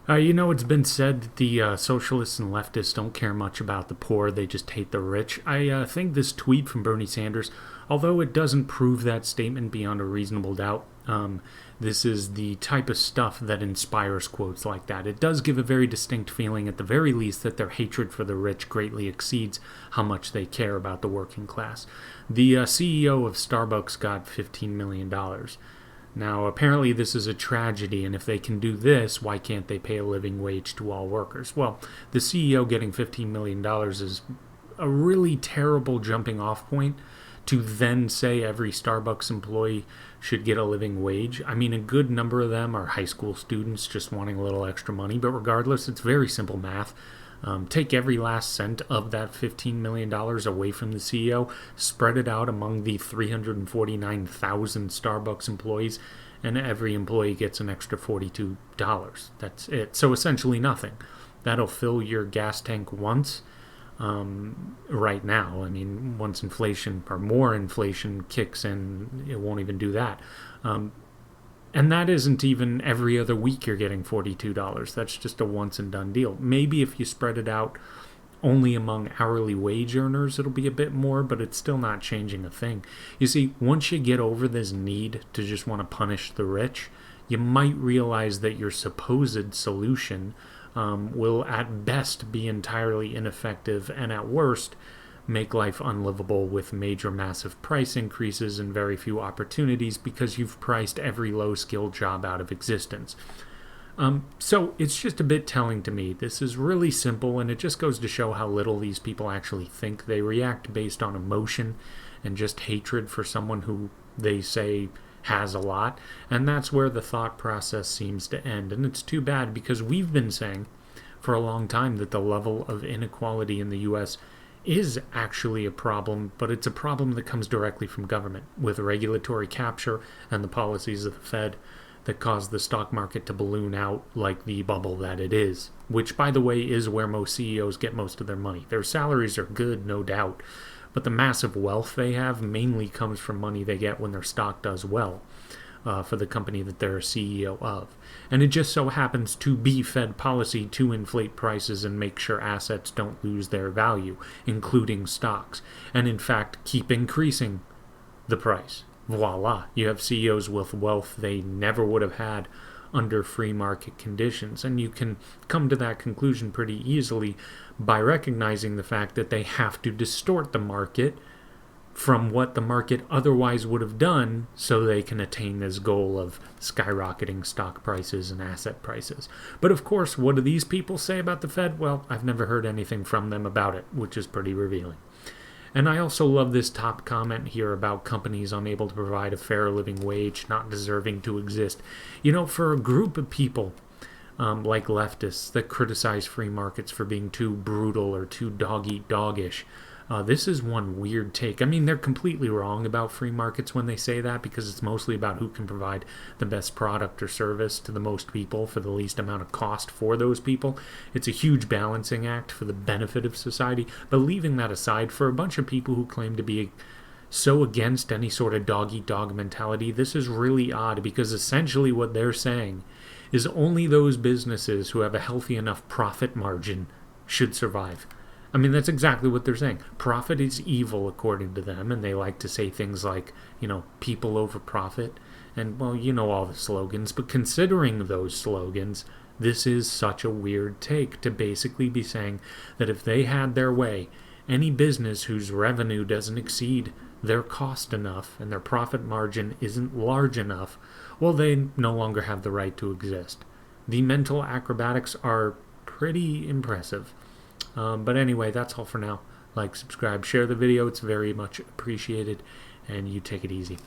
It's been said that the socialists and leftists don't care much about the poor, they just hate the rich. I think this tweet from Bernie Sanders, although it doesn't prove that statement beyond a reasonable doubt, this is the type of stuff that inspires quotes like that. It does give a very distinct feeling, at the very least, that their hatred for the rich greatly exceeds how much they care about the working class. The CEO of Starbucks got $15 million. Now, apparently, this is a tragedy, and if they can do this, why can't they pay a living wage to all workers? Well, the CEO getting $15 million is a really terrible jumping off point to then say every Starbucks employee should get a living wage. I mean, a good number of them are high school students just wanting a little extra money, but regardless, it's very simple math. Take every last cent of that $15 million away from the CEO, spread it out among the 349,000 Starbucks employees, and every employee gets an extra $42. That's it. So essentially nothing. That'll fill your gas tank once. Right now, I mean, once inflation or more inflation kicks in, it won't even do that. And that isn't even every other week you're getting $42. That's just a once and done deal. Maybe if you spread it out only among hourly wage earners, it'll be a bit more, but it's still not changing a thing. You see, once you get over this need to just want to punish the rich, you might realize that your supposed solution will at best be entirely ineffective and at worst make life unlivable with major massive price increases and very few opportunities because you've priced every low-skilled job out of existence. So it's just a bit telling to me. This is really simple, and it just goes to show how little these people actually think. They react based on emotion and just hatred for someone who they say has a lot, and that's where the thought process seems to end. And it's too bad, because we've been saying for a long time that the level of inequality in the U.S. is actually a problem, but it's a problem that comes directly from government, with regulatory capture and the policies of the Fed that cause the stock market to balloon out like the bubble that it is, which, by the way, is where most CEOs get most of their money. Their salaries are good, no doubt, but the massive wealth they have mainly comes from money they get when their stock does well for the company that they're a CEO of. And it just so happens to be Fed policy to inflate prices and make sure assets don't lose their value, including stocks, and in fact keep increasing the price. Voila, you have CEOs with wealth they never would have had under free market conditions. And you can come to that conclusion pretty easily by recognizing the fact that they have to distort the market from what the market otherwise would have done so they can attain this goal of skyrocketing stock prices and asset prices. But of course, what do these people say about the Fed? Well, I've never heard anything from them about it, which is pretty revealing. And I also love this top comment here about companies unable to provide a fair living wage, not deserving to exist. For a group of people like leftists that criticize free markets for being too brutal or too dog-eat-dog-ish, this is one weird take. I mean, they're completely wrong about free markets when they say that, because it's mostly about who can provide the best product or service to the most people for the least amount of cost for those people. It's a huge balancing act for the benefit of society. But leaving that aside, for a bunch of people who claim to be so against any sort of dog-eat-dog mentality, this is really odd, because essentially what they're saying is only those businesses who have a healthy enough profit margin should survive. I mean, that's exactly what they're saying. Profit is evil, according to them, and they like to say things like, people over profit, and, well, all the slogans. But considering those slogans, this is such a weird take to basically be saying that if they had their way, any business whose revenue doesn't exceed their cost enough and their profit margin isn't large enough, well, they no longer have the right to exist. The mental acrobatics are pretty impressive. But anyway, that's all for now. Like, subscribe, share the video. It's very much appreciated. And you take it easy.